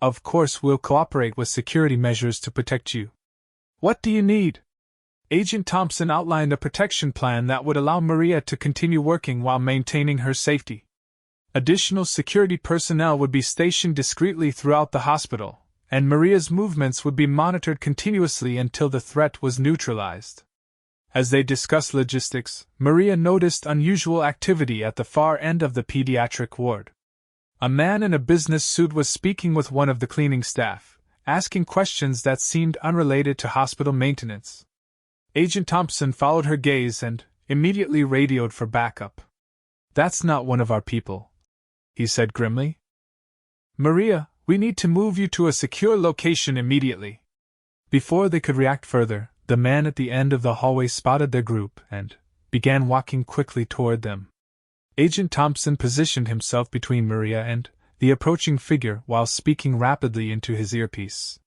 Of course, we'll cooperate with security measures to protect you. What do you need? Agent Thompson outlined a protection plan that would allow Maria to continue working while maintaining her safety. Additional security personnel would be stationed discreetly throughout the hospital, and Maria's movements would be monitored continuously until the threat was neutralized. As they discussed logistics, Maria noticed unusual activity at the far end of the pediatric ward. A man in a business suit was speaking with one of the cleaning staff, asking questions that seemed unrelated to hospital maintenance. Agent Thompson followed her gaze and immediately radioed for backup. "That's not one of our people," he said grimly. "Maria, we need to move you to a secure location immediately." Before they could react further, the man at the end of the hallway spotted their group and began walking quickly toward them. Agent Thompson positioned himself between Maria and the approaching figure while speaking rapidly into his earpiece.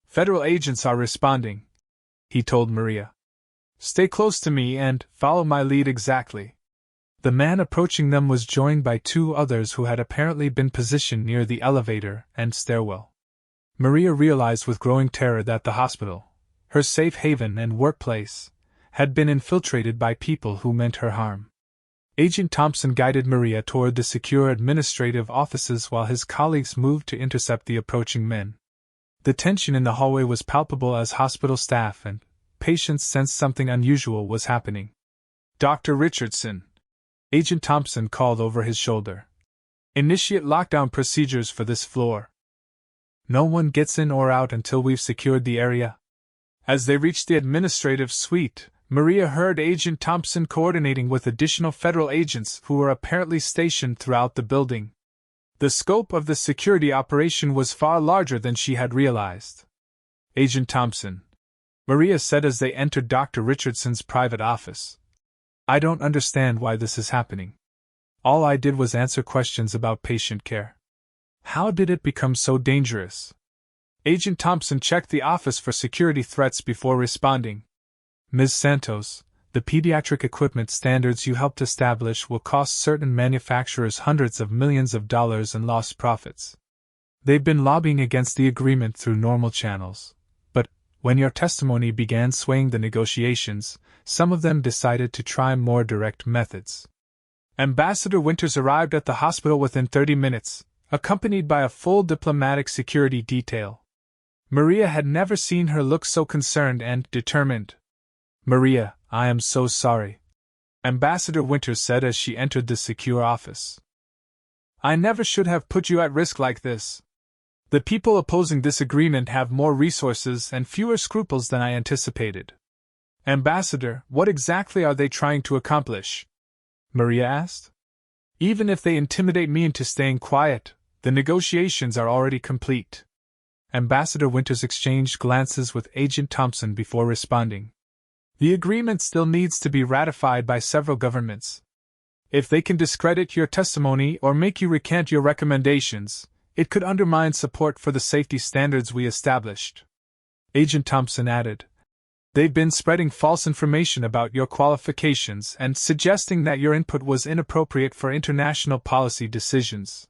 "Federal agents are responding," he told Maria. "Stay close to me and follow my lead exactly." The man approaching them was joined by two others who had apparently been positioned near the elevator and stairwell. Maria realized with growing terror that the hospital, her safe haven and workplace, had been infiltrated by people who meant her harm. Agent Thompson guided Maria toward the secure administrative offices while his colleagues moved to intercept the approaching men. The tension in the hallway was palpable as hospital staff and patients sensed something unusual was happening. "Dr. Richardson," Agent Thompson called over his shoulder. "Initiate lockdown procedures for this floor. No one gets in or out until we've secured the area." As they reached the administrative suite, Maria heard Agent Thompson coordinating with additional federal agents who were apparently stationed throughout the building. The scope of the security operation was far larger than she had realized. "Agent Thompson," Maria said as they entered Dr. Richardson's private office, "I don't understand why this is happening. All I did was answer questions about patient care. How did it become so dangerous?" Agent Thompson checked the office for security threats before responding. "Ms. Santos, the pediatric equipment standards you helped establish will cost certain manufacturers hundreds of millions of dollars in lost profits. They've been lobbying against the agreement through normal channels, but when your testimony began swaying the negotiations, some of them decided to try more direct methods." Ambassador Winters arrived at the hospital within 30 minutes, accompanied by a full diplomatic security detail. Maria had never seen her look so concerned and determined. "Maria, I am so sorry," Ambassador Winters said as she entered the secure office. "I never should have put you at risk like this. The people opposing this agreement have more resources and fewer scruples than I anticipated." "Ambassador, what exactly are they trying to accomplish?" Maria asked. "Even if they intimidate me into staying quiet, the negotiations are already complete." Ambassador Winters exchanged glances with Agent Thompson before responding. "The agreement still needs to be ratified by several governments. If they can discredit your testimony or make you recant your recommendations, it could undermine support for the safety standards we established." Agent Thompson added, "They've been spreading false information about your qualifications and suggesting that your input was inappropriate for international policy decisions.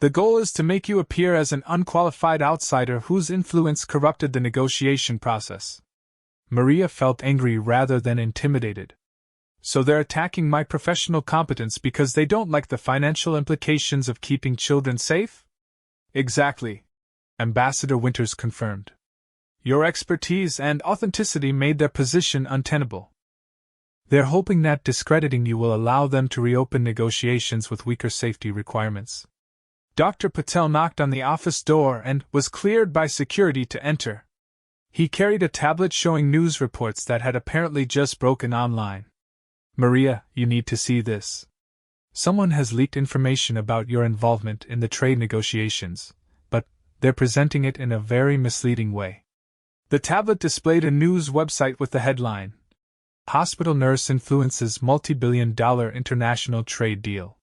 The goal is to make you appear as an unqualified outsider whose influence corrupted the negotiation process." Maria felt angry rather than intimidated. "So they're attacking my professional competence because they don't like the financial implications of keeping children safe?" "Exactly," Ambassador Winters confirmed. "Your expertise and authenticity made their position untenable. They're hoping that discrediting you will allow them to reopen negotiations with weaker safety requirements." Dr. Patel knocked on the office door and was cleared by security to enter. He carried a tablet showing news reports that had apparently just broken online. "Maria, you need to see this. Someone has leaked information about your involvement in the trade negotiations, but they're presenting it in a very misleading way." The tablet displayed a news website with the headline, "Hospital Nurse Influences Multi-Billion-Dollar International Trade Deal."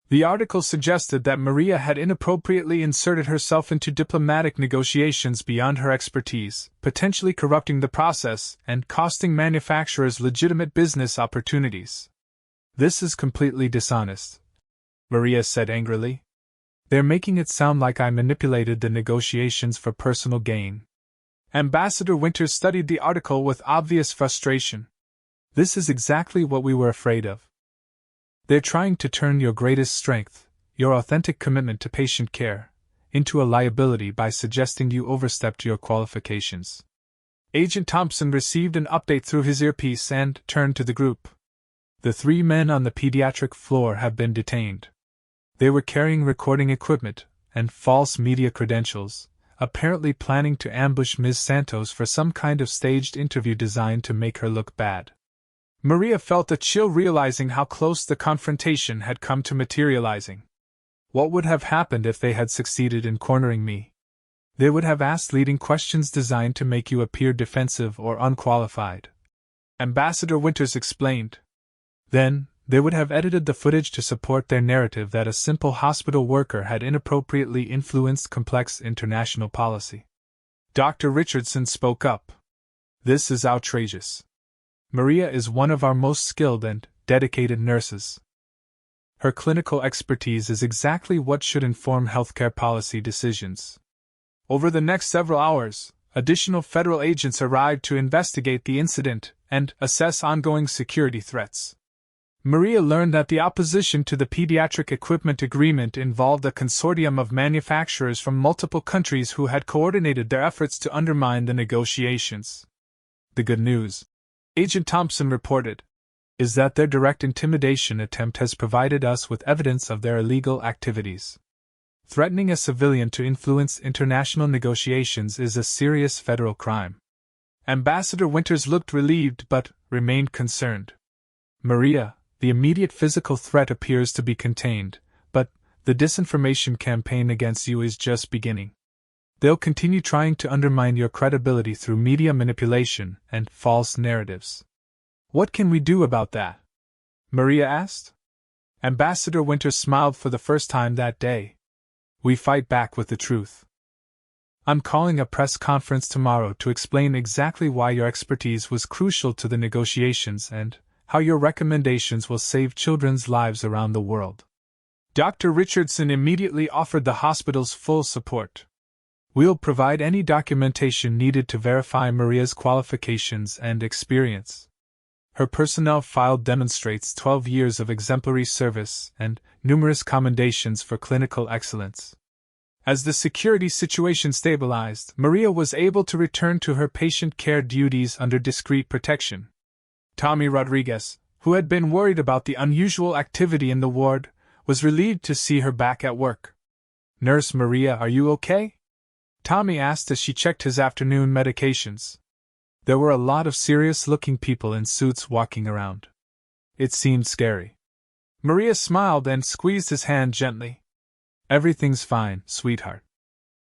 The article suggested that Maria had inappropriately inserted herself into diplomatic negotiations beyond her expertise, potentially corrupting the process and costing manufacturers legitimate business opportunities. "This is completely dishonest," Maria said angrily. They're making it sound like I manipulated the negotiations for personal gain. Ambassador Winters studied the article with obvious frustration. This is exactly what we were afraid of. They're trying to turn your greatest strength, your authentic commitment to patient care, into a liability by suggesting you overstepped your qualifications. Agent Thompson received an update through his earpiece and turned to the group. The 3 men on the pediatric floor have been detained. They were carrying recording equipment and false media credentials, apparently planning to ambush Ms. Santos for some kind of staged interview designed to make her look bad. Maria felt a chill realizing how close the confrontation had come to materializing. What would have happened if they had succeeded in cornering me? They would have asked leading questions designed to make you appear defensive or unqualified. Ambassador Winters explained. Then, they would have edited the footage to support their narrative that a simple hospital worker had inappropriately influenced complex international policy. Dr. Richardson spoke up. This is outrageous. Maria is one of our most skilled and dedicated nurses. Her clinical expertise is exactly what should inform healthcare policy decisions. Over the next several hours, additional federal agents arrived to investigate the incident and assess ongoing security threats. Maria learned that the opposition to the pediatric equipment agreement involved a consortium of manufacturers from multiple countries who had coordinated their efforts to undermine the negotiations. The good news, Agent Thompson reported, is that their direct intimidation attempt has provided us with evidence of their illegal activities. Threatening a civilian to influence international negotiations is a serious federal crime. Ambassador Winters looked relieved but remained concerned. Maria, the immediate physical threat appears to be contained, but the disinformation campaign against you is just beginning. They'll continue trying to undermine your credibility through media manipulation and false narratives. What can we do about that? Maria asked. Ambassador Winters smiled for the first time that day. We fight back with the truth. I'm calling a press conference tomorrow to explain exactly why your expertise was crucial to the negotiations and how your recommendations will save children's lives around the world. Dr. Richardson immediately offered the hospital's full support. We'll provide any documentation needed to verify Maria's qualifications and experience. Her personnel file demonstrates 12 years of exemplary service and numerous commendations for clinical excellence. As the security situation stabilized, Maria was able to return to her patient care duties under discreet protection. Tommy Rodriguez, who had been worried about the unusual activity in the ward, was relieved to see her back at work. Nurse Maria, are you okay? Tommy asked as she checked his afternoon medications. There were a lot of serious-looking people in suits walking around. It seemed scary. Maria smiled and squeezed his hand gently. Everything's fine, sweetheart.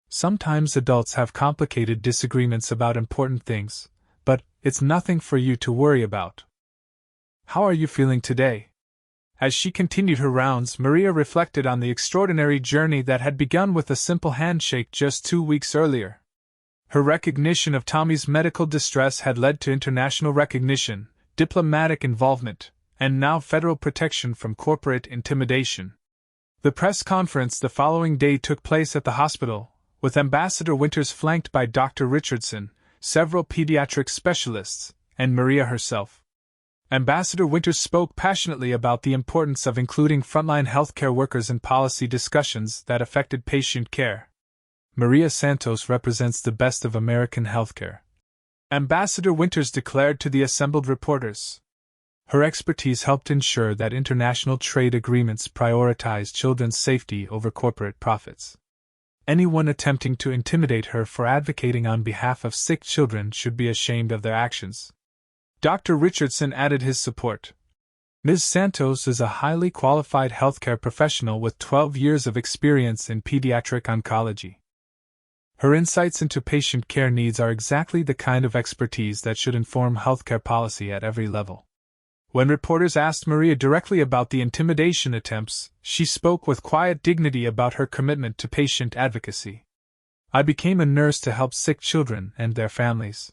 Sometimes adults have complicated disagreements about important things, but it's nothing for you to worry about. How are you feeling today? As she continued her rounds, Maria reflected on the extraordinary journey that had begun with a simple handshake just 2 weeks earlier. Her recognition of Tommy's medical distress had led to international recognition, diplomatic involvement, and now federal protection from corporate intimidation. The press conference the following day took place at the hospital, with Ambassador Winters flanked by Dr. Richardson, several pediatric specialists, and Maria herself. Ambassador Winters spoke passionately about the importance of including frontline healthcare workers in policy discussions that affected patient care. Maria Santos represents the best of American healthcare, Ambassador Winters declared to the assembled reporters. Her expertise helped ensure that international trade agreements prioritize children's safety over corporate profits. Anyone attempting to intimidate her for advocating on behalf of sick children should be ashamed of their actions. Dr. Richardson added his support. Ms. Santos is a highly qualified healthcare professional with 12 years of experience in pediatric oncology. Her insights into patient care needs are exactly the kind of expertise that should inform healthcare policy at every level. When reporters asked Maria directly about the intimidation attempts, she spoke with quiet dignity about her commitment to patient advocacy. I became a nurse to help sick children and their families.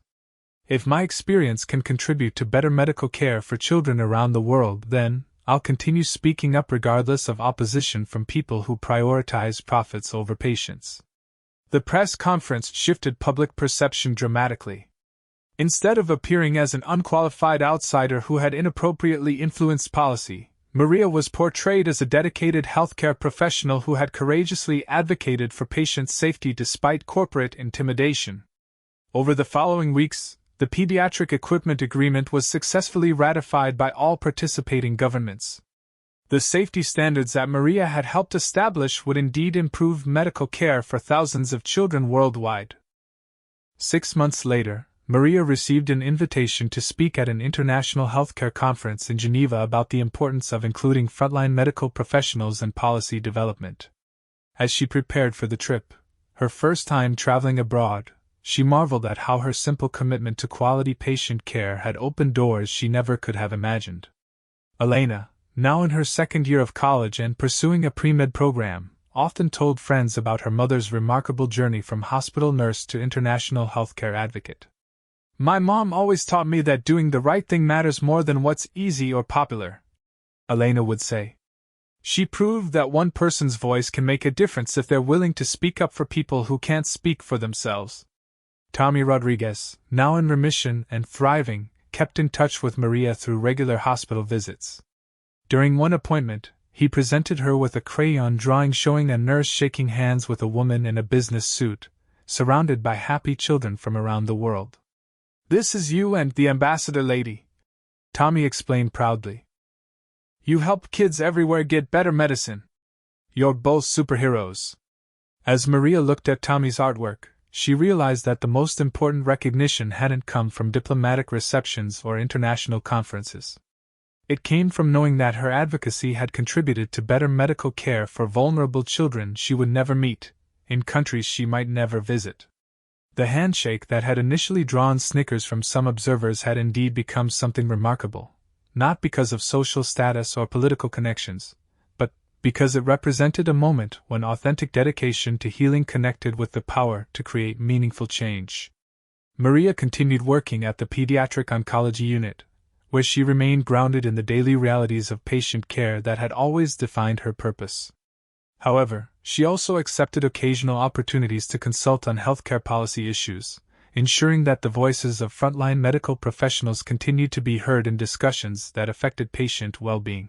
If my experience can contribute to better medical care for children around the world, then I'll continue speaking up regardless of opposition from people who prioritize profits over patients." The press conference shifted public perception dramatically. Instead of appearing as an unqualified outsider who had inappropriately influenced policy, Maria was portrayed as a dedicated healthcare professional who had courageously advocated for patient safety despite corporate intimidation. Over the following weeks, the Pediatric Equipment Agreement was successfully ratified by all participating governments. The safety standards that Maria had helped establish would indeed improve medical care for thousands of children worldwide. 6 months later, Maria received an invitation to speak at an international healthcare conference in Geneva about the importance of including frontline medical professionals in policy development. As she prepared for the trip, her first time traveling abroad, she marveled at how her simple commitment to quality patient care had opened doors she never could have imagined. Elena, now in her second year of college and pursuing a pre-med program, often told friends about her mother's remarkable journey from hospital nurse to international healthcare advocate. "My mom always taught me that doing the right thing matters more than what's easy or popular," Elena would say. She proved that one person's voice can make a difference if they're willing to speak up for people who can't speak for themselves. Tommy Rodriguez, now in remission and thriving, kept in touch with Maria through regular hospital visits. During one appointment, he presented her with a crayon drawing showing a nurse shaking hands with a woman in a business suit, surrounded by happy children from around the world. "This is you and the ambassador lady," Tommy explained proudly. "You help kids everywhere get better medicine. You're both superheroes." As Maria looked at Tommy's artwork, she realized that the most important recognition hadn't come from diplomatic receptions or international conferences. It came from knowing that her advocacy had contributed to better medical care for vulnerable children she would never meet, in countries she might never visit. The handshake that had initially drawn snickers from some observers had indeed become something remarkable, not because of social status or political connections, but because it represented a moment when authentic dedication to healing connected with the power to create meaningful change. Maria continued working at the Pediatric Oncology Unit, where she remained grounded in the daily realities of patient care that had always defined her purpose. However, she also accepted occasional opportunities to consult on healthcare policy issues, ensuring that the voices of frontline medical professionals continued to be heard in discussions that affected patient well-being.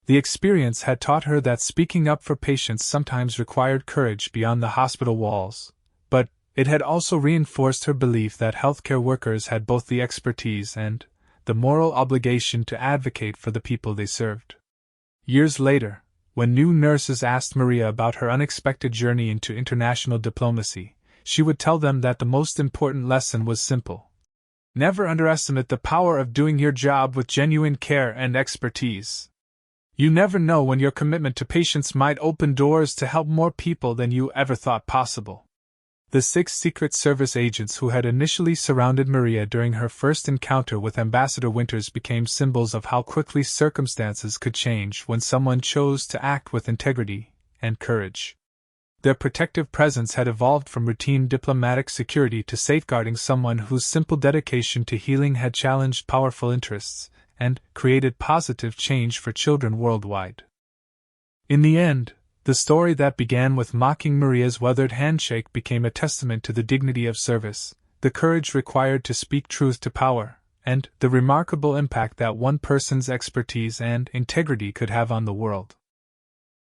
The experience had taught her that speaking up for patients sometimes required courage beyond the hospital walls, but it had also reinforced her belief that healthcare workers had both the expertise and the moral obligation to advocate for the people they served. Years later, when new nurses asked Maria about her unexpected journey into international diplomacy, she would tell them that the most important lesson was simple. Never underestimate the power of doing your job with genuine care and expertise. You never know when your commitment to patients might open doors to help more people than you ever thought possible. The 6 Secret Service agents who had initially surrounded Maria during her first encounter with Ambassador Winters became symbols of how quickly circumstances could change when someone chose to act with integrity and courage. Their protective presence had evolved from routine diplomatic security to safeguarding someone whose simple dedication to healing had challenged powerful interests and created positive change for children worldwide. In the end, the story that began with mocking Maria's weathered handshake became a testament to the dignity of service, the courage required to speak truth to power, and the remarkable impact that one person's expertise and integrity could have on the world.